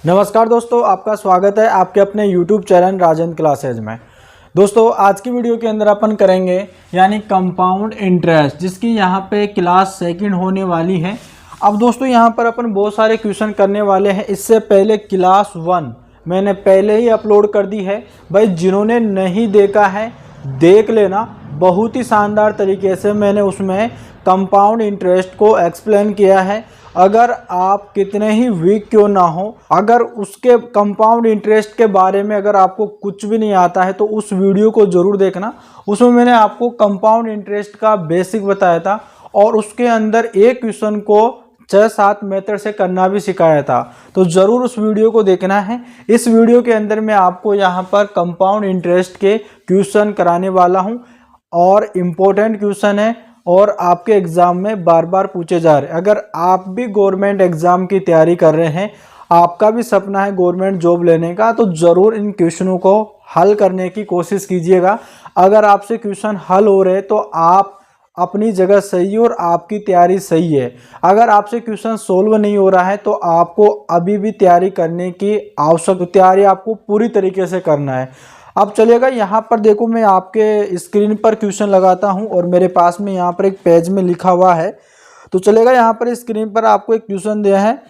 नमस्कार दोस्तों, आपका स्वागत है आपके अपने YouTube चैनल राजन क्लासेज में। दोस्तों आज की वीडियो के अंदर अपन करेंगे यानी कंपाउंड इंटरेस्ट, जिसकी यहाँ पे क्लास सेकंड होने वाली है। अब दोस्तों यहाँ पर अपन बहुत सारे क्वेश्चन करने वाले हैं। इससे पहले क्लास 1 मैंने पहले ही अपलोड कर दी है भाई, जिन्होंने नहीं देखा है देख लेना। बहुत ही शानदार तरीके से मैंने उसमें कंपाउंड इंटरेस्ट को एक्सप्लेन किया है। अगर आप कितने ही वीक क्यों ना हो, अगर उसके कंपाउंड इंटरेस्ट के बारे में अगर आपको कुछ भी नहीं आता है तो उस वीडियो को ज़रूर देखना। उसमें मैंने आपको कंपाउंड इंटरेस्ट का बेसिक बताया था और उसके अंदर एक क्वेश्चन को 6-7 मेथड से करना भी सिखाया था, तो ज़रूर उस वीडियो को देखना है। इस वीडियो के अंदर मैं आपको यहाँ पर कंपाउंड इंटरेस्ट के क्वेश्चन कराने वाला हूँ और इम्पोर्टेंट क्वेश्चन है और आपके एग्ज़ाम में बार बार पूछे जा रहे हैं। अगर आप भी गवर्नमेंट एग्ज़ाम की तैयारी कर रहे हैं, आपका भी सपना है गवर्नमेंट जॉब लेने का, तो ज़रूर इन क्वेश्चनों को हल करने की कोशिश कीजिएगा। अगर आपसे क्वेश्चन हल हो रहे तो आप अपनी जगह सही हो और आपकी तैयारी सही है। अगर आपसे क्वेश्चन सोल्व नहीं हो रहा है तो आपको अभी भी तैयारी करने की आवश्यक, तैयारी आपको पूरी तरीके से करना है। अब चलेगा, यहाँ पर देखो मैं आपके स्क्रीन पर क्वेश्चन लगाता हूँ और मेरे पास में यहाँ पर एक पेज में लिखा हुआ है। तो चलेगा, यहाँ पर स्क्रीन पर आपको एक क्वेश्चन दिया है।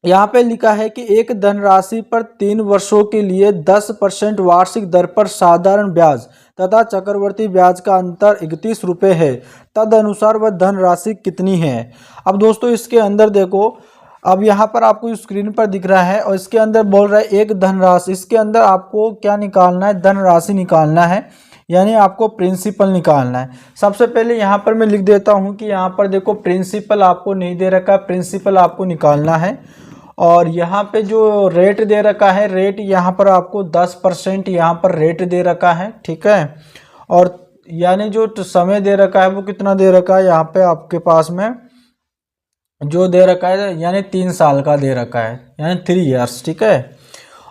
यहाँ पे लिखा है कि एक धनराशि पर 3 वर्षों के लिए 10% वार्षिक दर पर साधारण ब्याज तथा चक्रवर्ती ब्याज का अंतर 31 रुपये है। तद अनुसार वह धनराशि कितनी है। अब दोस्तों इसके अंदर देखो, अब यहाँ पर आपको स्क्रीन पर दिख रहा है और इसके अंदर बोल रहा है एक धनराशि। इसके अंदर आपको क्या निकालना है, धनराशि निकालना है, यानी आपको प्रिंसिपल निकालना है। सबसे पहले यहाँ पर मैं लिख देता हूँ कि यहाँ पर देखो प्रिंसिपल आपको नहीं दे रखा, प्रिंसिपल आपको निकालना है। और यहाँ पे जो रेट दे रखा है, रेट यहाँ पर आपको 10% यहाँ पर रेट दे रखा है, ठीक है। और यानी जो समय दे रखा है वो कितना दे रखा है, यहाँ पे आपके पास में जो दे रखा है यानी 3 साल का दे रखा है, यानी 3 ईयर्स, ठीक है।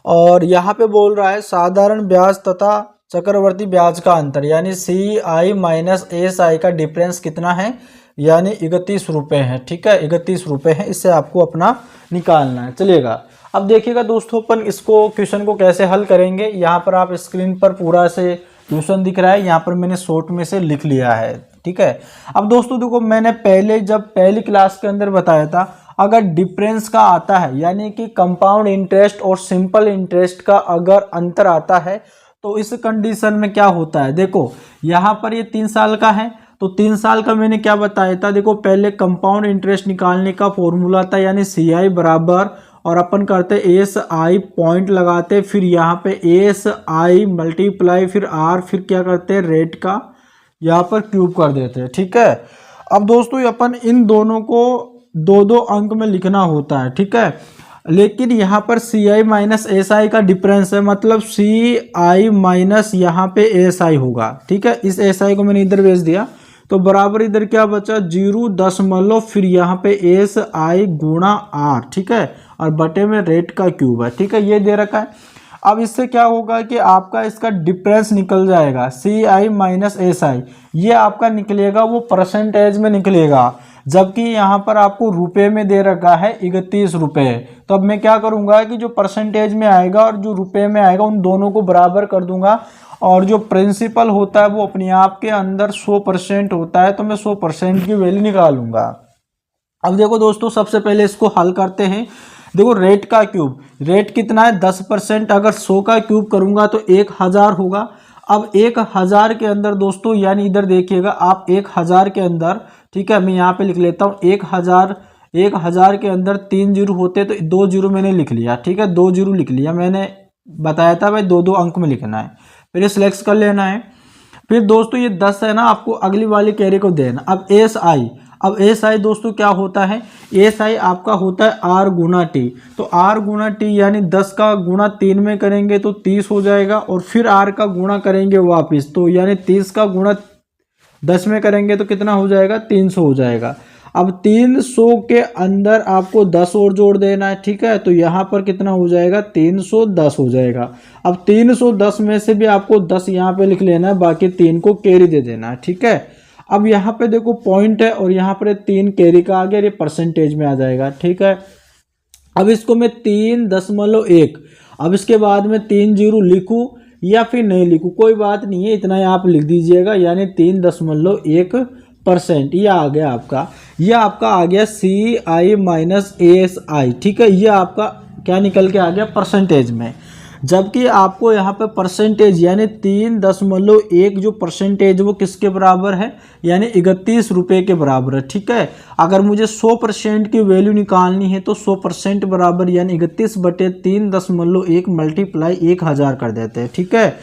और यहाँ पे बोल रहा है साधारण ब्याज तथा चक्रवर्ती ब्याज का अंतर यानी CI माइनस SI का डिफरेंस कितना है, यानी 31 रुपये है, ठीक है। 31 रुपये है, इससे आपको अपना निकालना है। चलिएगा, अब देखिएगा दोस्तों अपन इसको क्वेश्चन को कैसे हल करेंगे। यहाँ पर आप स्क्रीन पर पूरा से क्वेश्चन दिख रहा है, यहाँ पर मैंने शॉर्ट में से लिख लिया है, ठीक है। अब दोस्तों देखो, मैंने जब पहली क्लास के अंदर बताया था, अगर डिफरेंस का आता है यानी कि कंपाउंड इंटरेस्ट और सिंपल इंटरेस्ट का अगर अंतर आता है तो इस कंडीशन में क्या होता है। देखो यहाँ पर ये 3 साल का है, तो 3 साल का मैंने क्या बताया था। देखो पहले कंपाउंड इंटरेस्ट निकालने का फॉर्मूला था यानी CI बराबर, और अपन करते SI पॉइंट लगाते, फिर यहाँ पे SI मल्टीप्लाई, फिर R, फिर क्या करते हैं रेट का यहाँ पर क्यूब कर देते हैं, ठीक है। अब दोस्तों अपन इन दोनों को 2-2 अंक में लिखना होता है, ठीक है। लेकिन यहाँ पर CI माइनस SI का डिफरेंस है, मतलब CI माइनस यहाँ पे SI होगा, ठीक है। इस SI को मैंने इधर भेज दिया तो बराबर इधर क्या बचा 0.0, फिर यहाँ पे SI गुणा R, ठीक है, और बटे में रेट का क्यूब है, ठीक है, ये दे रखा है। अब इससे क्या होगा कि आपका इसका डिफरेंस निकल जाएगा, CI माइनस SI, ये आपका निकलेगा वो परसेंटेज में निकलेगा, जबकि यहाँ पर आपको रुपए में दे रखा है 31 रुपये। तो अब मैं क्या करूँगा कि जो परसेंटेज में आएगा और जो रुपए में आएगा उन दोनों को बराबर कर दूंगा, और जो प्रिंसिपल होता है वो अपने आप के अंदर 100% होता है, तो मैं 100% की वैल्यू निकालूंगा। अब देखो दोस्तों, सबसे पहले इसको हल करते हैं। देखो रेट का क्यूब, रेट कितना है 10%, अगर 100 का क्यूब करूंगा तो 1000 होगा। अब 1000 के अंदर दोस्तों, यानी इधर देखिएगा आप 1000 के अंदर, ठीक है, मैं यहाँ पे लिख लेता हूँ 1000 के अंदर 3 जीरो होते तो 2 जीरो मैंने लिख लिया, ठीक है, 2 जीरो लिख लिया। मैंने बताया था भाई 2-2 अंक में लिखना है, फिर ये सिलेक्ट कर लेना है। फिर दोस्तों ये 10 है ना, आपको अगली वाली कैरी को देना। अब SI दोस्तों क्या होता है, SI आपका होता है R गुना T, तो R गुना T यानी 10 का गुणा 3 में करेंगे तो 30 हो जाएगा, और फिर R का गुणा करेंगे वापस, तो यानी 30 का गुणा 10 में करेंगे तो कितना हो जाएगा 300 हो जाएगा। अब 300 के अंदर आपको 10 और जोड़ देना है, ठीक है, तो यहाँ पर कितना हो जाएगा 310 हो जाएगा। अब 310 में से भी आपको 10 यहाँ पे लिख लेना है, बाकी 3 को कैरी दे देना है, ठीक है। अब यहाँ पे देखो पॉइंट है और यहाँ पर 3 कैरी का आ गया, ये परसेंटेज में आ जाएगा, ठीक है। अब इसको मैं 3.1, अब इसके बाद में 3 जीरो लिखूँ या फिर नहीं लिखूँ, कोई बात नहीं है, इतना आप लिख दीजिएगा, यानी 3.1%। ये आ गया आपका, ये आपका आ गया CI माइनस ASI, ठीक है। ये आपका क्या निकल के आ गया परसेंटेज में, जबकि आपको यहाँ पे परसेंटेज यानी 3.1 जो परसेंटेज वो किसके बराबर है, यानी 31 रुपये के बराबर है, ठीक है। अगर मुझे 100% की वैल्यू निकालनी है तो 100% बराबर यानी 31/3.1 मल्टीप्लाई 1000 कर देते हैं, ठीक है,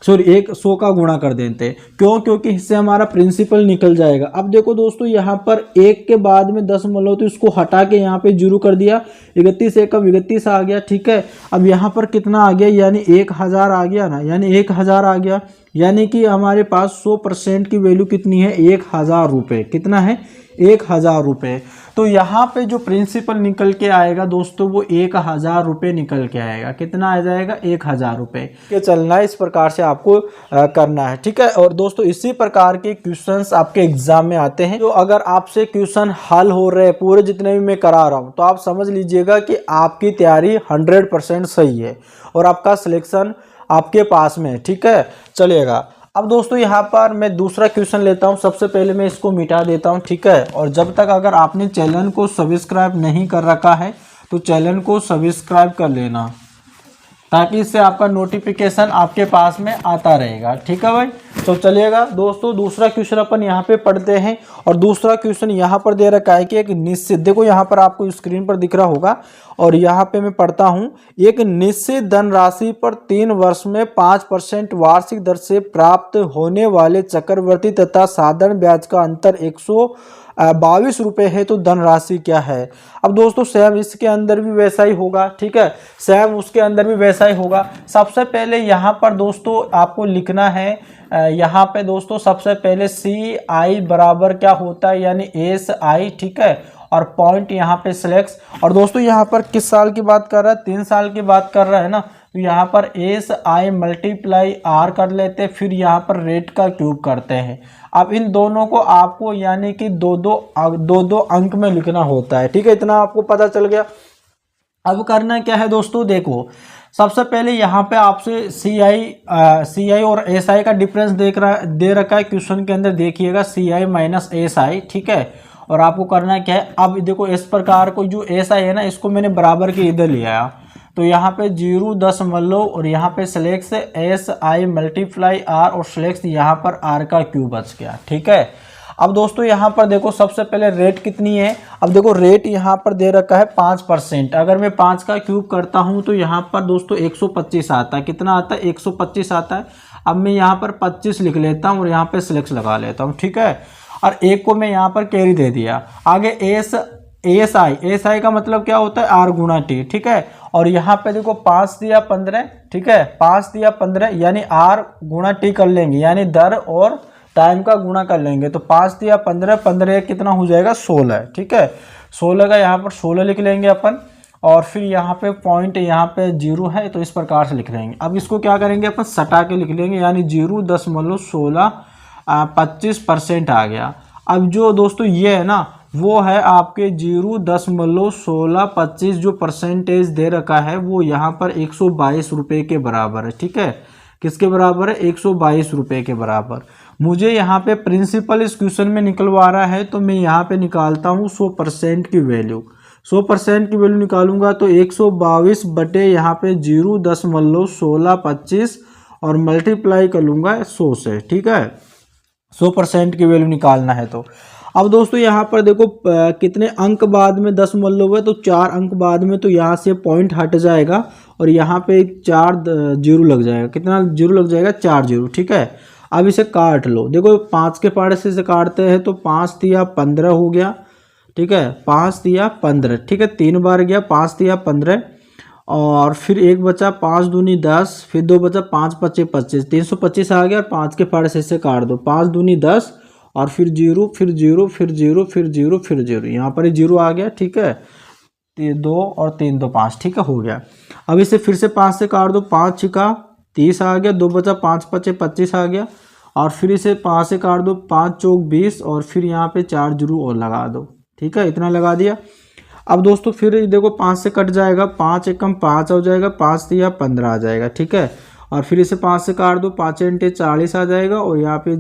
सॉरी 100 का गुणा कर देते हैं। क्यों? क्योंकि इससे हमारा प्रिंसिपल निकल जाएगा। अब देखो दोस्तों, यहाँ पर 1 के बाद में 10 तो इसको हटा के यहाँ पे 0 कर दिया, 31 1 अब 31 आ गया, ठीक है। अब यहाँ पर कितना आ गया, यानी 1000 आ गया ना, यानी 1000 आ गया, यानी कि हमारे पास 100% की वैल्यू कितनी है, 1000 रुपये। कितना है, 1000 रुपये। तो यहाँ पे जो प्रिंसिपल निकल के आएगा दोस्तों वो 1000 रुपये निकल के आएगा। कितना आ जाएगा, 1000 रुपये के चलना है, इस प्रकार से आपको करना है, ठीक है। और दोस्तों इसी प्रकार के क्वेश्चंस आपके एग्जाम में आते हैं। तो अगर आपसे क्वेश्चन हल हो रहे हैं पूरे जितने भी मैं करा रहा हूँ, तो आप समझ लीजिएगा कि आपकी तैयारी 100% सही है और आपका सिलेक्शन आपके पास में, ठीक है, चलेगा। अब दोस्तों यहाँ पर मैं दूसरा क्वेश्चन लेता हूँ। सबसे पहले मैं इसको मिटा देता हूँ, ठीक है। और जब तक अगर आपने चैनल को सब्सक्राइब नहीं कर रखा है तो चैनल को सब्सक्राइब कर लेना, ताकि इससे आपका नोटिफिकेशन आपके पास में आता रहेगा, ठीक है भाई। तो चलिएगा दोस्तों, दूसरा क्वेश्चन अपन यहाँ पे पढ़ते हैं। और दूसरा क्वेश्चन यहाँ पर दे रखा है कि एक निश्चित, देखो यहाँ पर आपको स्क्रीन पर दिख रहा होगा, और यहाँ पे मैं पढ़ता हूँ, एक निश्चित धनराशि पर 3 वर्ष में 5% वार्षिक दर से प्राप्त होने वाले चक्रवर्ती तथा साधारण ब्याज का अंतर 122 रुपये है, तो धनराशि क्या है। अब दोस्तों सेम इसके अंदर भी वैसा ही होगा, ठीक है, सेम उसके अंदर भी वैसा ही होगा। सबसे पहले यहाँ पर दोस्तों आपको लिखना है, यहाँ पे दोस्तों सबसे पहले CI बराबर क्या होता है, यानी SI, ठीक है, और पॉइंट यहाँ पे सिलेक्ट। और दोस्तों यहाँ पर किस साल की बात कर रहा है, 3 साल की बात कर रहा है ना, तो यहाँ पर SI मल्टीप्लाई R कर लेते हैं, फिर यहाँ पर रेट का क्यूब करते हैं। अब इन दोनों को आपको यानी कि दो दो अंक में लिखना होता है, ठीक है, इतना आपको पता चल गया। अब करना क्या है दोस्तों, देखो सबसे पहले यहाँ पे आपसे CI और SI का डिफरेंस दे रखा है क्वेश्चन के अंदर, देखिएगा CI माइनस SI, ठीक है। और आपको करना क्या है, अब देखो इस प्रकार को जो SI है ना, इसको मैंने बराबर के इधर लिया, तो यहाँ पे 0.0 और यहाँ पे सिलेक्ट SI मल्टीप्लाई R और सिलेक्ट यहाँ पर R का क्यूब बच गया, ठीक है। अब दोस्तों यहाँ पर देखो सबसे पहले रेट कितनी है। अब देखो रेट यहाँ पर दे रखा है 5%। अगर मैं 5 का क्यूब करता हूँ तो यहाँ पर दोस्तों 125 आता है। कितना आता है, 125 आता है। अब मैं यहाँ पर 25 लिख लेता हूँ और यहाँ पे सिलेक्ट लगा लेता हूँ, ठीक है। और एक को मैं यहाँ पर कैरी दे दिया। आगे ASI का मतलब क्या होता है, R गुणा T, ठीक है। और यहाँ पे देखो 5 दिया 15, ठीक है, 5 दिया 15 यानी R गुणा T कर लेंगे, यानी दर और टाइम का गुणा कर लेंगे। तो 5 दिया 15, 15 कितना हो जाएगा 16, ठीक है। 16 का यहाँ पर 16 लिख लेंगे अपन, और फिर यहाँ पे पॉइंट यहाँ पे 0 है, तो इस प्रकार से लिख लेंगे। अब इसको क्या करेंगे अपन, सटा के लिख लेंगे, यानी 0.16 25% आ गया। अब जो दोस्तों ये है ना, वो है आपके 0.1625 जो परसेंटेज दे रखा है, वो यहाँ पर 122 रुपये के बराबर है, ठीक है। किसके बराबर है, 122 रुपये के बराबर। मुझे यहाँ पे प्रिंसिपल इस क्वेश्चन में निकलवा रहा है, तो मैं यहाँ पे निकालता हूँ 100% की वैल्यू। 100% की वैल्यू निकालूंगा तो 122 बटे यहाँ पे 0.1625 और मल्टीप्लाई कर लूँगा 100 से, ठीक है। 100% की वैल्यू निकालना है तो अब दोस्तों यहाँ पर देखो कितने अंक बाद में 10 है, तो 4 अंक बाद में, तो यहाँ से पॉइंट हट जाएगा और यहाँ पे 4 जीरो लग जाएगा। कितना जीरो लग जाएगा, 4 जीरो, ठीक है। अब इसे काट लो, देखो 5 के पार्ट से इसे काटते हैं तो 5 दिया 15 हो गया, ठीक है, 5 दिया 15, ठीक है, 3 बार गया, 5 दिया 15 और फिर 1 बचा, 5 दूनी 10, फिर 2 बचा, 5 पच्चे 25, 325 आ गया। और 5 के पार्ट से इसे काट दो, 5 दूनी 10 और फिर 0 फिर 0 फिर 0 फिर 0 फिर 0, यहाँ पर 0 आ गया, ठीक है। 2 और 3 2 5, ठीक है, हो गया। अब इसे फिर से 5 से काट दो, 5 छिका 30 आ गया, 2 बचा, 5 पच्चे 25 आ गया। और फिर इसे 5 से काट दो, 5 चौक 20 और फिर यहाँ पे 4 जीरो और लगा दो, ठीक है, इतना लगा दिया। अब दोस्तों फिर देखो 5 से कट जाएगा, 5 एकम 5 हो जाएगा, 5 तिया 15 आ जाएगा, ठीक है। और फिर इसे 5 से काट दो, 5 इंटे 40 आ जाएगा और यहाँ पे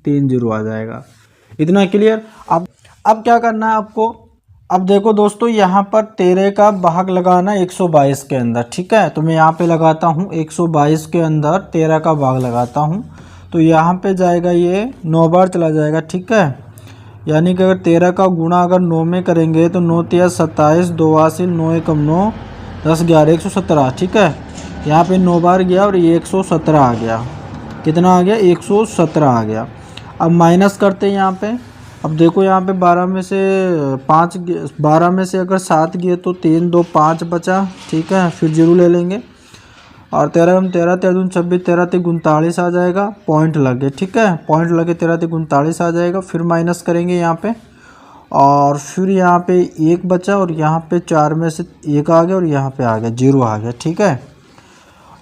3 जीरो आ जाएगा। इतना क्लियर। अब क्या करना है आपको, अब देखो दोस्तों यहाँ पर 13 का भाग लगाना 122 के अंदर, ठीक है। तो मैं यहाँ पे लगाता हूँ 122 के अंदर 13 का भाग लगाता हूँ, तो यहाँ पे जाएगा ये 9 बार चला जाएगा, ठीक है। यानी कि अगर 13 का गुणा अगर 9 में करेंगे तो 9 तिया 27, 2 हासिल 9 एकम 9, 10 11 117, ठीक है। यहाँ पे 9 बार गया और ये 117 आ गया। कितना आ गया? 117 आ गया। अब माइनस करते हैं यहाँ पे। अब देखो यहाँ पे 12 में से 5, 12 में से अगर 7 गए तो 3 2 5 बचा, ठीक है। फिर जीरो ले लेंगे और 13 में 13 13 दून 26, 13 3 39 आ जाएगा। पॉइंट लगे, ठीक है, पॉइंट लगे 13 3 39 आ जाएगा। फिर माइनस करेंगे यहाँ पे और फिर यहाँ पे 1 बचा और यहाँ पे 4 में से 1 आ गया और यहाँ पे आ गया 0 आ गया, ठीक है।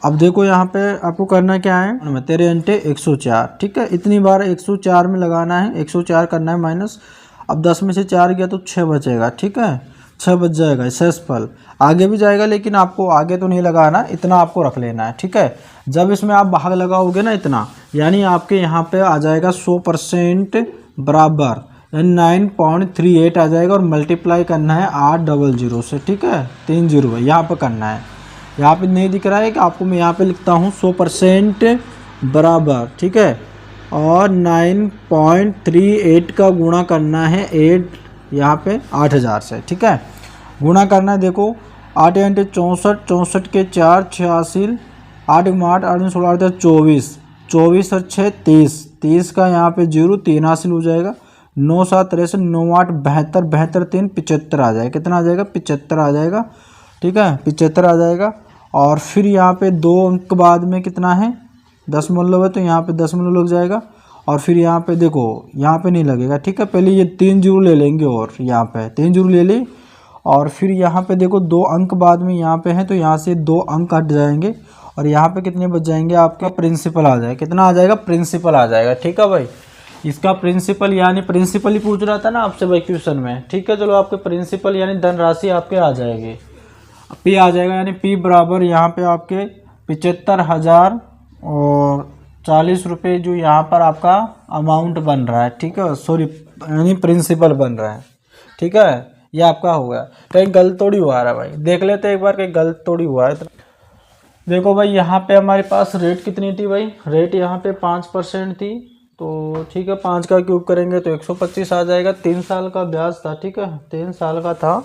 अब देखो यहाँ पे आपको करना क्या है, 13 इंटे 104, ठीक है। इतनी बार 104 में लगाना है, 104 करना है माइनस। अब 10 में से 4 गया तो 6 बचेगा, ठीक है, 6 बच जाएगा। शेषफल आगे भी जाएगा लेकिन आपको आगे तो नहीं लगाना, इतना आपको रख लेना है, ठीक है। जब इसमें आप भाग लगाओगे ना इतना, यानी आपके यहाँ पे आ जाएगा 100% बराबर, यानी 9.38 आ जाएगा। और मल्टीप्लाई करना है 800 से, ठीक है, 3 जीरो यहाँ पर करना है। यहाँ पे नहीं दिख रहा है कि आपको, मैं यहाँ पे लिखता हूँ 100% बराबर, ठीक है। और 9.38 का गुणा करना है 8 यहाँ पे 8000 से, ठीक है। गुणा करना है, देखो 8 इंटे 64, 64 के 4 86, 8 8 8 16 24, 24 और 6 30, 30 का यहाँ पे 0 3 हासिल हो जाएगा। 9 7 63, 9 8 72, 72 3 75 आ जाएगा। कितना आ जाएगा? 75 आ जाएगा, ठीक है, 75 आ जाएगा। और फिर यहाँ पे 2 अंक बाद में कितना है? दशमलव है, तो यहाँ पे दशमलव लग जाएगा। और फिर यहाँ पे देखो, यहाँ पे नहीं लगेगा, ठीक है। पहले ये 3 जीरो ले लेंगे और यहाँ पे 3 जीरो ले ली। और फिर यहाँ पे देखो 2 अंक बाद में यहाँ पे है, तो यहाँ से 2 अंक हट जाएंगे और यहाँ पे कितने बच जाएंगे? आपका प्रिंसिपल आ जाएगा। कितना आ जाएगा? प्रिंसिपल आ जाएगा, ठीक है भाई। इसका प्रिंसिपल यानी प्रिंसिपल ही पूछ रहा था ना आपसे भाई क्वेश्चन में, ठीक है। चलो आपके प्रिंसिपल यानी धनराशि आपके आ जाएगी, पी आ जाएगा। यानी पी बराबर यहाँ पे आपके 75,000 और 40 रुपये जो यहाँ पर आपका अमाउंट बन रहा है, ठीक है, सॉरी यानी प्रिंसिपल बन रहा है, ठीक है। ये आपका हो गया। कहीं गलत थोड़ी हुआ रहा भाई, देख लेते एक बार, कहीं गलत थोड़ी हुआ है। देखो भाई यहाँ पे हमारे पास रेट कितनी थी भाई? रेट यहाँ पे 5% थी, तो ठीक है 5 का क्यूब करेंगे तो 125 आ जाएगा। 3 साल का ब्याज था, ठीक है, 3 साल का था,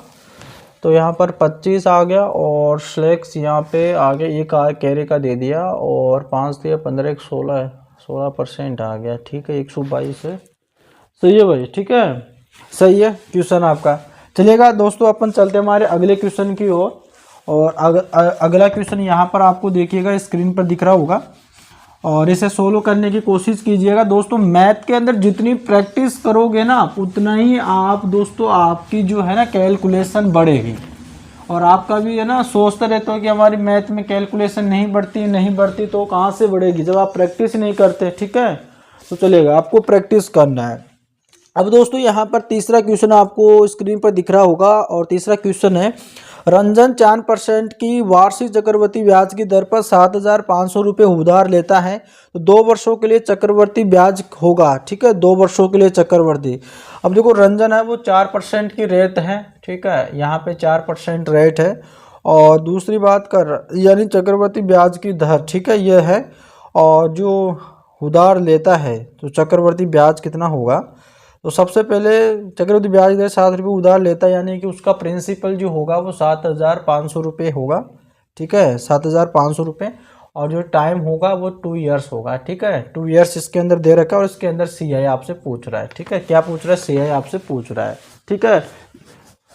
तो यहाँ पर 25 आ गया। और स्लैक्स यहाँ पे आगे एक कैरे का दे दिया और 5 दिया 15 एक 16% आ गया, ठीक है, 122 है। सही है भाई, ठीक है, सही है क्वेश्चन आपका। चलिएगा दोस्तों, अपन चलते हमारे अगले क्वेश्चन की ओर। और अगला क्वेश्चन यहाँ पर आपको देखिएगा स्क्रीन पर दिख रहा होगा और इसे सोल्व करने की कोशिश कीजिएगा। दोस्तों मैथ के अंदर जितनी प्रैक्टिस करोगे ना उतना ही आप दोस्तों आपकी जो है ना कैलकुलेशन बढ़ेगी। और आपका भी है ना सोचते रहते हो कि हमारी मैथ में कैलकुलेशन नहीं बढ़ती, तो कहाँ से बढ़ेगी जब आप प्रैक्टिस नहीं करते, ठीक है। तो चलेगा, आपको प्रैक्टिस करना है। अब दोस्तों यहाँ पर तीसरा क्वेश्चन आपको स्क्रीन पर दिख रहा होगा और तीसरा क्वेश्चन है, रंजन 4% की वार्षिक चक्रवृद्धि ब्याज की दर पर 7,500 रुपये उधार लेता है, तो 2 वर्षों के लिए चक्रवृद्धि ब्याज होगा, ठीक है, 2 वर्षों के लिए चक्रवृद्धि। अब देखो रंजन है वो 4% की रेट है, ठीक है, यहाँ पे 4% रेट है। और दूसरी बात कर यानी चक्रवृद्धि ब्याज की दर, ठीक है, यह है। और जो उधार लेता है तो चक्रवृद्धि ब्याज कितना होगा? तो सबसे पहले चक्रवृद्धि ब्याज दर 7 रुपये उधार लेता है, यानी कि उसका प्रिंसिपल जो होगा वो 7,500 रुपये होगा, ठीक है, 7,500 रुपये। और जो टाइम होगा वो 2 इयर्स होगा, ठीक है, 2 इयर्स इसके अंदर दे रखा है। और इसके अंदर सीआई आपसे पूछ रहा है, ठीक है, क्या पूछ रहा है? सीआई आपसे पूछ रहा है, ठीक है।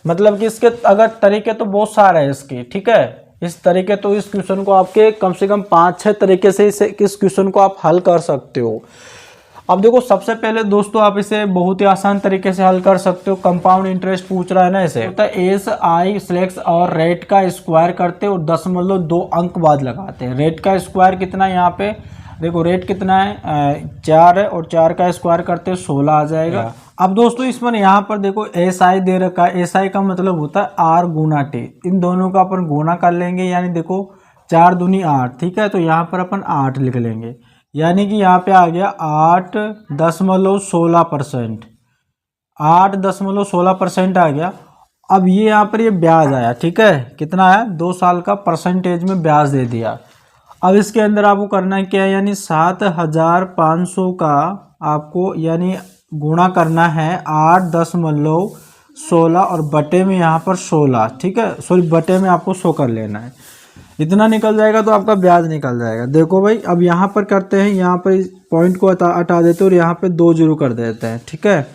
मतलब कि इसके अगर तरीके तो बहुत सारे हैं इसके, ठीक है, इस तरीके तो इस क्वेश्चन को आपके कम से कम 5-6 तरीके से इस क्वेश्चन को आप हल कर सकते हो। अब देखो सबसे पहले दोस्तों आप इसे बहुत ही आसान तरीके से हल कर सकते हो। कंपाउंड इंटरेस्ट पूछ रहा है ना, इसे होता है एस आई स्लैक्स और रेट का स्क्वायर करते और 0.2 अंक बाद लगाते हैं। रेट का स्क्वायर कितना है यहाँ पे? देखो रेट कितना है 4 है और 4 का स्क्वायर करते 16 आ जाएगा। अब दोस्तों इसमें यहाँ पर देखो एस आई दे रखा है, एस आई का मतलब होता है आर गुना टी, इन दोनों का अपन गुना कर लेंगे, यानी देखो 4 दूनी 8, ठीक है। तो यहाँ पर अपन 8 लिख लेंगे, यानी कि यहाँ पे आ गया 8.16%, 8.16% आ गया। अब ये यहाँ पर ये ब्याज आया, ठीक है, कितना आया, 2 साल का परसेंटेज में ब्याज दे दिया। अब इसके अंदर आपको करना है क्या, यानी 7,500 का आपको यानी गुणा करना है 8.16 और बटे में यहाँ पर 16, ठीक है, सॉरी बटे में आपको 100 कर लेना है। इतना निकल जाएगा तो आपका ब्याज निकल जाएगा। देखो भाई अब यहाँ पर करते हैं, यहाँ पर पॉइंट को हटा देते हैं और यहाँ पे 2 जीरो कर देते हैं, ठीक है।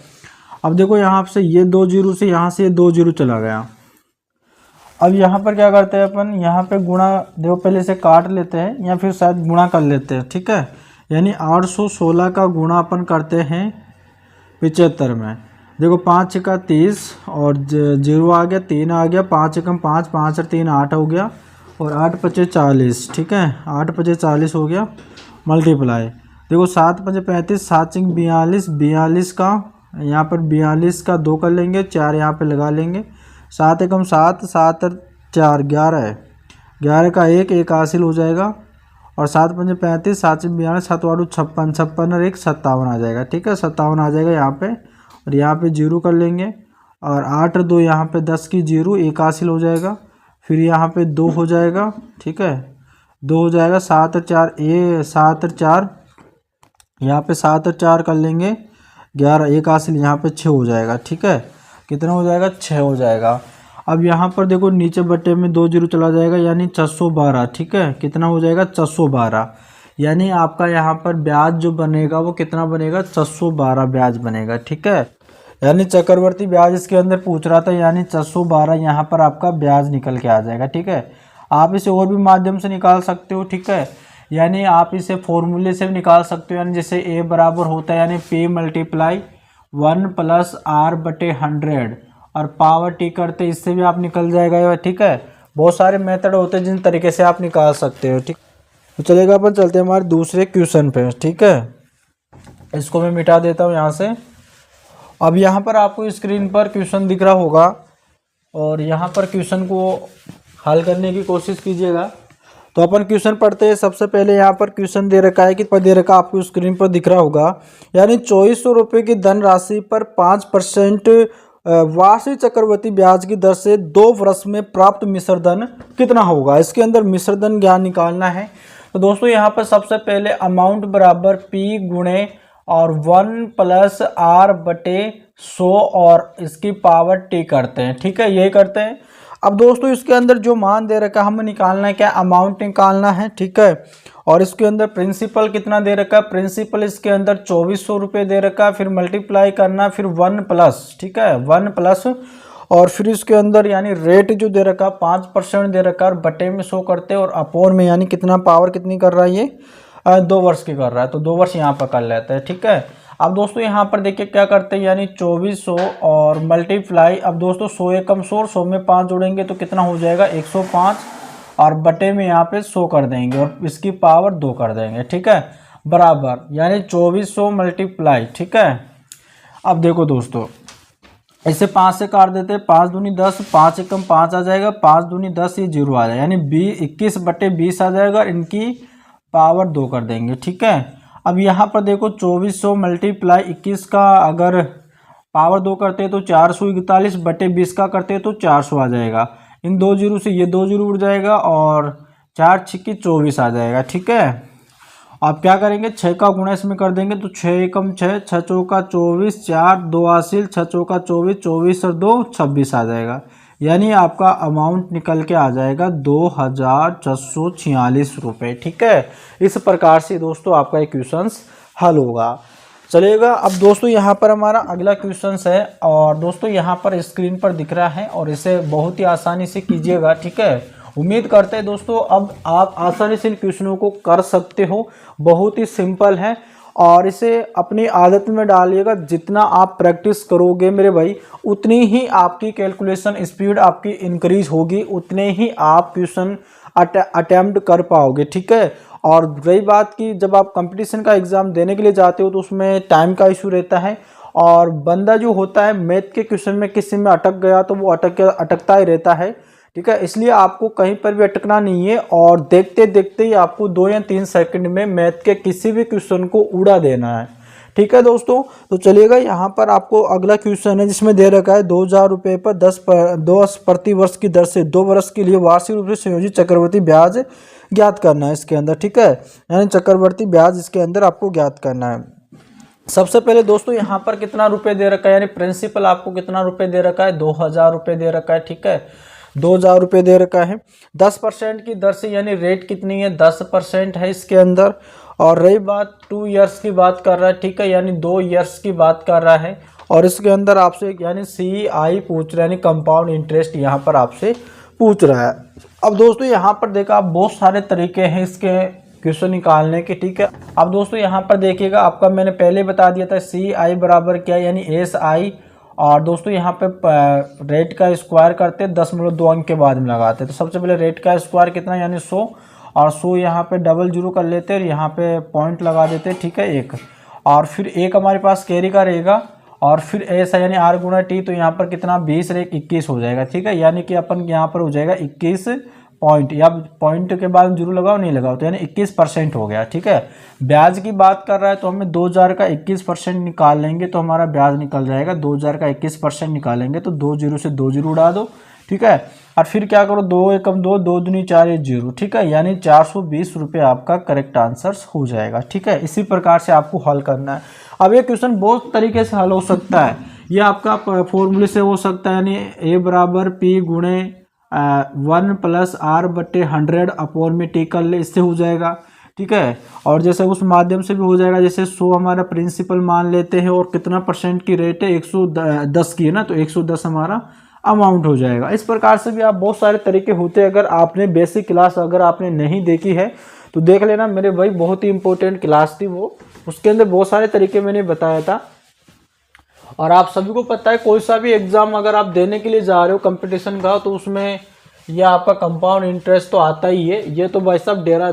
अब देखो यहाँ से ये 2 जीरो से यहाँ से ये 2 जीरो चला गया। अब यहाँ पर क्या करते हैं अपन, यहाँ पे गुणा, देखो पहले से काट लेते हैं या फिर शायद गुणा कर लेते हैं, ठीक है। यानी 816 का गुणा अपन करते हैं 75 में। देखो 5 का 30 और 0 आ गया, 3 आ गया, 5 एकम 5, 5 और 3 8 हो गया, और 8 पचे 40, ठीक है, 8 पचे 40 हो गया, मल्टीप्लाई। देखो 7 पचे 35, 7 चिंग 42, 42 का यहाँ पर 42 का 2 कर लेंगे, 4 यहाँ पे लगा लेंगे, 7 एकम 7, 7 और 4 11 है, 11 का 1 हासिल हो जाएगा, और 7 पंजे 35, 7 से 42, 7 वाड़ू 56, 56 और 1 57 आ जाएगा, ठीक है, 57 आ जाएगा यहाँ पे, और यहाँ पे 0 कर लेंगे, और 8 और 2 यहाँ पे 10 की 0, 1 हासिल हो जाएगा, फिर यहाँ पे 2 हो जाएगा, ठीक है, 2 हो जाएगा, 7 और 4 7 और 4 यहाँ पे 7 और 4 कर लेंगे, 11, 1 हासिल, यहाँ पे 6 हो जाएगा, ठीक है, कितना हो जाएगा, 6 हो जाएगा। अब यहाँ पर देखो नीचे बटे में 2 जीरो चला जाएगा, यानी 612, ठीक है, कितना हो जाएगा, 612, यानी आपका यहाँ पर ब्याज जो बनेगा वो कितना बनेगा, 612 ब्याज बनेगा, ठीक है। यानी चक्रवर्ती ब्याज इसके अंदर पूछ रहा था, यानी 612 यहाँ पर आपका ब्याज निकल के आ जाएगा, ठीक है। आप इसे और भी माध्यम से निकाल सकते हो, ठीक है, यानी आप इसे फॉर्मूले से भी निकाल सकते हो, यानी जैसे ए बराबर होता है यानी P मल्टीप्लाई 1 + R/100 और पावर टी करते, इससे भी आप निकल जाएगा, ठीक है। बहुत सारे मेथड होते हैं जिन तरीके से आप निकाल सकते हो, ठीक। तो चलेगा अपन चलते हैं हमारे दूसरे क्वेश्चन पे, ठीक है। इसको मैं मिटा देता हूँ यहाँ से। अब यहाँ पर आपको स्क्रीन पर क्वेश्चन दिख रहा होगा, और यहाँ पर क्वेश्चन को हल करने की कोशिश कीजिएगा। तो अपन क्वेश्चन पढ़ते हैं। सबसे पहले यहाँ पर क्वेश्चन दे रखा है कि दे रखा आपको स्क्रीन पर दिख रहा होगा, यानी 2400 रुपये की धनराशि पर 5% वार्षिक चक्रवृद्धि ब्याज की दर से 2 वर्ष में प्राप्त मिश्रधन कितना होगा। इसके अंदर मिश्रधन ज्ञान निकालना है। तो दोस्तों यहाँ पर सबसे पहले अमाउंट बराबर P गुणे और 1 + R/100 और इसकी पावर T करते हैं, ठीक है, ये करते हैं। अब दोस्तों इसके अंदर जो मान दे रखा है हमें निकालना है, क्या अमाउंट निकालना है, ठीक है। और इसके अंदर प्रिंसिपल कितना दे रखा है, प्रिंसिपल इसके अंदर 2400 रुपये दे रखा है, फिर मल्टीप्लाई करना, फिर 1+, ठीक है, 1+, और फिर इसके अंदर यानी रेट जो दे रखा 5% दे रखा, और बटे में 100 करते हैं, और अपोन में यानी कितना पावर कितनी कर रहा है, ये 2 वर्ष की कर रहा है, तो 2 वर्ष यहाँ पर कर लेते हैं, ठीक है। अब दोस्तों यहाँ पर देखिए क्या करते हैं, यानी 2400 और मल्टीप्लाई, अब दोस्तों 100 एकम 100 और 100 में 5 जोड़ेंगे तो कितना हो जाएगा 105, और बटे में यहाँ पे 100 कर देंगे और इसकी पावर 2 कर देंगे, ठीक है, बराबर यानी 2400 मल्टीप्लाई, ठीक है। अब देखो दोस्तों इसे 5 से काट देते हैं, 5 दूनी 10, 5 एकम 5 आ जाएगा, 5 दूनी 10, ये 0 आ जाएगा, यानी 21/20 आ जाएगा, इनकी पावर 2 कर देंगे, ठीक है। अब यहाँ पर देखो 2400 मल्टीप्लाई 21 का अगर पावर 2 करते हैं तो 441/20 का करते हैं तो 400 आ जाएगा, इन 2 जीरो से ये 2 जीरो उड़ जाएगा, और 4 छिक्की 24 आ जाएगा, ठीक है। अब क्या करेंगे, 6 का गुणा इसमें कर देंगे, तो 6 एकम 6, 6 चौका 24, 4 2 हासिल, 6 चौका 24, 24 और 2 26 आ जाएगा, यानी आपका अमाउंट निकल के आ जाएगा 2646 रुपये, ठीक है। इस प्रकार से दोस्तों आपका ये क्वेश्चन हल होगा, चलेगा। अब दोस्तों यहाँ पर हमारा अगला क्वेश्चन है, और दोस्तों यहाँ पर स्क्रीन पर दिख रहा है, और इसे बहुत ही आसानी से कीजिएगा, ठीक है। उम्मीद करते हैं दोस्तों अब आप आसानी से इन क्वेश्चनों को कर सकते हो, बहुत ही सिंपल है, और इसे अपनी आदत में डालिएगा। जितना आप प्रैक्टिस करोगे मेरे भाई, उतनी ही आपकी कैलकुलेशन स्पीड आपकी इंक्रीज होगी, उतने ही आप क्वेश्चन अटेम्प्ट कर पाओगे, ठीक है। और रही बात कि जब आप कंपटीशन का एग्ज़ाम देने के लिए जाते हो तो उसमें टाइम का इशू रहता है, और बंदा जो होता है मैथ के क्वेश्चन में किसी में अटक गया तो वो अटकता ही रहता है, ठीक है। इसलिए आपको कहीं पर भी अटकना नहीं है और देखते देखते ही आपको 2 या 3 सेकंड में मैथ के किसी भी क्वेश्चन को उड़ा देना है, ठीक है दोस्तों। तो चलिएगा, यहाँ पर आपको अगला क्वेश्चन है जिसमें दे रखा है 2000 रुपये पर 10 प्रति वर्ष की दर से 2 वर्ष के लिए वार्षिक रूप से संयोजित चक्रवर्ती ब्याज ज्ञात करना है इसके अंदर, ठीक है। यानी चक्रवर्ती ब्याज इसके अंदर आपको ज्ञात करना है। सबसे पहले दोस्तों यहाँ पर कितना रुपए दे रखा है, यानी प्रिंसिपल आपको कितना रुपए दे रखा है, 2000 रुपये दे रखा है, ठीक है। 2000 रुपये दे रखा है 10% की दर से, यानी रेट कितनी है 10% है इसके अंदर। और रही बात 2 इयर्स की बात कर रहा है, ठीक है, यानी 2 इयर्स की बात कर रहा है। और इसके अंदर आपसे यानी CI पूछ रहा है, यानी कंपाउंड इंटरेस्ट यहाँ पर आपसे पूछ रहा है। अब दोस्तों यहाँ पर देखा आप बहुत सारे तरीके हैं इसके क्वेश्चन निकालने के, ठीक है। अब दोस्तों यहाँ पर देखिएगा, आपका मैंने पहले बता दिया था CI बराबर क्या, यानी SI। और दोस्तों यहाँ पे रेट का स्क्वायर करते 10.2 अंक के बाद में लगाते हैं। तो सबसे पहले रेट का स्क्वायर कितना, यानी 100, और 100 यहाँ पे डबल जीरो कर लेते हैं और यहाँ पे पॉइंट लगा देते हैं, ठीक है, 1। और फिर एक हमारे पास कैरी का रहेगा और फिर ऐसा यानी R गुणा T, तो यहाँ पर कितना 20 और 1 21 हो जाएगा, ठीक है। यानी कि अपन यहाँ पर हो जाएगा 21 पॉइंट, या पॉइंट के बाद जीरो लगाओ नहीं लगाओ तो यानी 21% हो गया, ठीक है। ब्याज की बात कर रहा है तो हमें 2000 का 21% निकाल लेंगे तो हमारा ब्याज निकल जाएगा। 2000 का 21% निकालेंगे तो 2 जीरो से 2 जीरो उड़ा दो, ठीक है। और फिर क्या करो, 2 एकम 2, 2 दूनी 4, 1 जीरो, ठीक है। यानी 420 रुपये आपका करेक्ट आंसर हो जाएगा, ठीक है। इसी प्रकार से आपको हल करना है। अब ये क्वेश्चन बहुत तरीके से हल हो सकता है। ये आपका फॉर्मूले से हो सकता है, यानी A बराबर P गुणे 1 + R/100 अपॉन में T कर ले, इससे हो जाएगा, ठीक है। और जैसे उस माध्यम से भी हो जाएगा, जैसे 100 हमारा प्रिंसिपल मान लेते हैं और कितना % की रेट है 110 की है ना, तो 110 हमारा अमाउंट हो जाएगा। इस प्रकार से भी आप बहुत सारे तरीके होते हैं। अगर आपने बेसिक क्लास अगर आपने नहीं देखी है तो देख लेना मेरे भाई, बहुत ही इंपॉर्टेंट क्लास थी वो, उसके अंदर बहुत सारे तरीके मैंने बताया था। और आप सभी को पता है कोई सा भी एग्जाम अगर आप देने के लिए जा रहे हो कंपटीशन का, तो उसमें यह आपका कंपाउंड इंटरेस्ट तो आता ही है। ये तो भाई साहब डेरा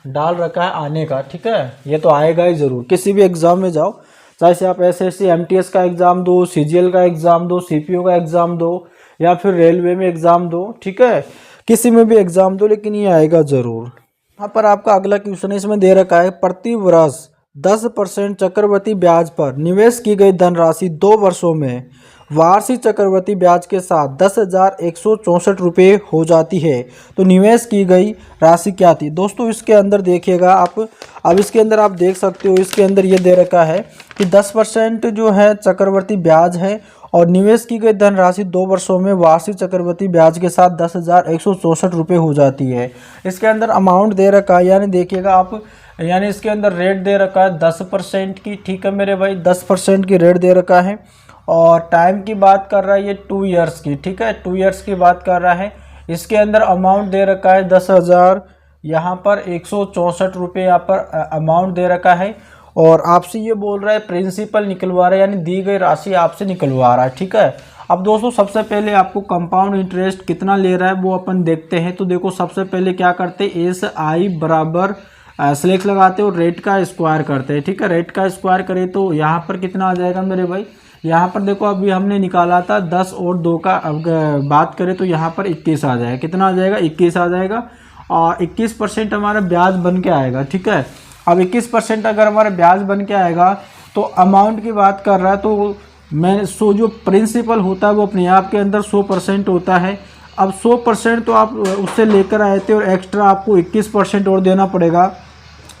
डाल रखा है आने का, ठीक है, ये तो आएगा ही ज़रूर। किसी भी एग्ज़ाम में जाओ, चाहे से आप SSC MTS का एग्ज़ाम दो, CGL का एग्ज़ाम दो, CPO का एग्ज़ाम दो, या फिर रेलवे में एग्ज़ाम दो, ठीक है, किसी में भी एग्ज़ाम दो, लेकिन ये आएगा ज़रूर। यहाँ पर आपका अगला क्वेश्चन इसमें दे रखा है, प्रति वर्ष 10% चक्रवृद्धि ब्याज पर निवेश की गई धनराशि 2 वर्षों में वार्षिक चक्रवृद्धि ब्याज के साथ 10,164 रुपये हो जाती है। तो निवेश की गई राशि क्या थी दोस्तों? इसके अंदर देखिएगा आप, अब इसके अंदर आप देख सकते हो, इसके अंदर ये दे रखा है कि 10% जो है चक्रवृद्धि ब्याज है और निवेश की गई धनराशि 2 वर्षों में वार्षिक चक्रवृद्धि ब्याज के साथ 10,164 रुपये हो जाती है। इसके अंदर अमाउंट दे रखा है, यानी देखिएगा आप, यानी इसके अंदर रेट दे रखा है 10% की, ठीक है मेरे भाई, 10% की रेट दे रखा है। और टाइम की बात कर रहा है ये 2 इयर्स की, ठीक है, 2 इयर्स की बात कर रहा है। इसके अंदर अमाउंट दे रखा है 10,000, यहाँ पर 164 रुपये यहाँ पर अमाउंट दे रखा है। और आपसे ये बोल रहा है प्रिंसिपल निकलवा रहा है, यानी दी गई राशि आपसे निकलवा रहा है, ठीक है। अब दोस्तों सबसे पहले आपको कंपाउंड इंटरेस्ट कितना ले रहा है वो अपन देखते हैं। तो देखो सबसे पहले क्या करते हैं, SI बराबर स्लैश लगाते हो, रेट का स्क्वायर करते हैं, ठीक है। रेट का स्क्वायर करें तो यहाँ पर कितना आ जाएगा मेरे भाई, यहाँ पर देखो अभी हमने निकाला था 10 और 2 का, अब बात करें तो यहाँ पर 21 आ जाएगा। कितना आ जाएगा, 21 आ जाएगा। और 21% हमारा ब्याज बन के आएगा, ठीक है। अब 21% अगर हमारा ब्याज बन के आएगा तो अमाउंट की बात कर रहा है, तो मैं जो प्रिंसिपल होता है वो अपने आप के अंदर 100% होता है। अब 100% तो आप उससे लेकर आए थे और एक्स्ट्रा आपको 21% और देना पड़ेगा,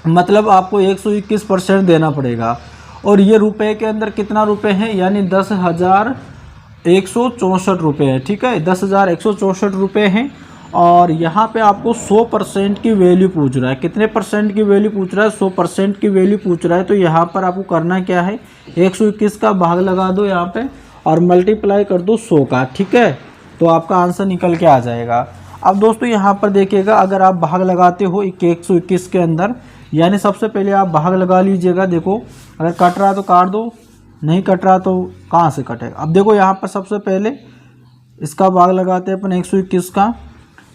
मतलब आपको 121% देना पड़ेगा। और ये रुपए के अंदर कितना रुपए हैं, यानी 10,164 रुपये है, ठीक है, 10,164 रुपये हैं। और यहाँ पे आपको 100% की वैल्यू पूछ रहा है। कितने % की वैल्यू पूछ रहा है, 100% की वैल्यू पूछ रहा है। तो यहाँ पर आपको करना क्या है, 121 का भाग लगा दो यहाँ पे और मल्टीप्लाई कर दो 100 का, ठीक है, तो आपका आंसर निकल के आ जाएगा। अब दोस्तों यहाँ पर देखिएगा, अगर आप भाग लगाते हो 121 के अंदर, यानी सबसे पहले आप भाग लगा लीजिएगा। देखो अगर कट रहा तो काट दो, नहीं कट रहा तो कहाँ से कटेगा। अब देखो यहाँ पर सबसे पहले इसका भाग लगाते हैं अपन 121 का।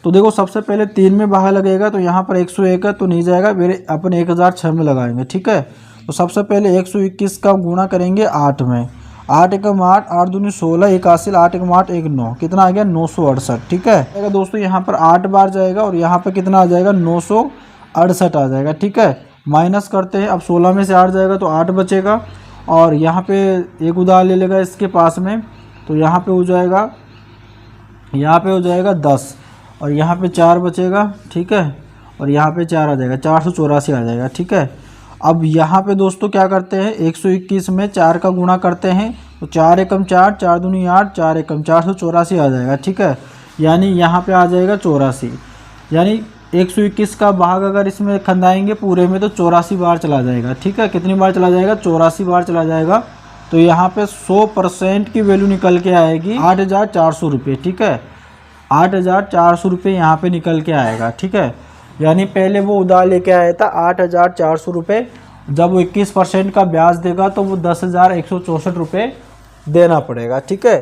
तो देखो सबसे पहले 3 में भाग लगेगा तो यहाँ पर 101 है तो नहीं जाएगा, फिर अपन 1006 में लगाएंगे, ठीक है। तो सबसे पहले 121 का गुणा करेंगे 8 में, 8 एकम 8, 8 दूनी 16, 81, 8 एकम 8, 1 9, कितना आ गया 968, ठीक है। अगर दोस्तों यहाँ पर 8 बार जाएगा और यहाँ पे कितना आ जाएगा 968 आ जाएगा, ठीक है। माइनस करते हैं, अब 16 में से 8 जाएगा तो 8 बचेगा और यहाँ पे एक उधार ले लेगा इसके पास में, तो यहाँ पे हो जाएगा 10 और यहाँ पे 4 बचेगा, ठीक है, और यहाँ पे 4 आ जाएगा, 484 आ जाएगा, ठीक है। अब यहाँ पे दोस्तों क्या करते हैं, 121 में 4 का गुणा करते हैं तो 4 एकम 4, 4 दूनी 8, 4 एकम 484 आ जाएगा, ठीक है। यानी यहाँ पे आ जाएगा 84, यानी 121 का भाग अगर इसमें खंदाएंगे पूरे में तो 84 बार चला जाएगा, ठीक है। कितनी बार चला जाएगा, 84 बार चला जाएगा। तो यहाँ पे 100% की वैल्यू निकल के आएगी 8,400 रुपये, ठीक है। 8,400 रुपये यहाँ पे निकल के आएगा, ठीक है। यानी पहले वो उधार लेके आया था 8,400 रुपये, जब वो 21% का ब्याज देगा तो वो 10,164 रुपये देना पड़ेगा, ठीक है।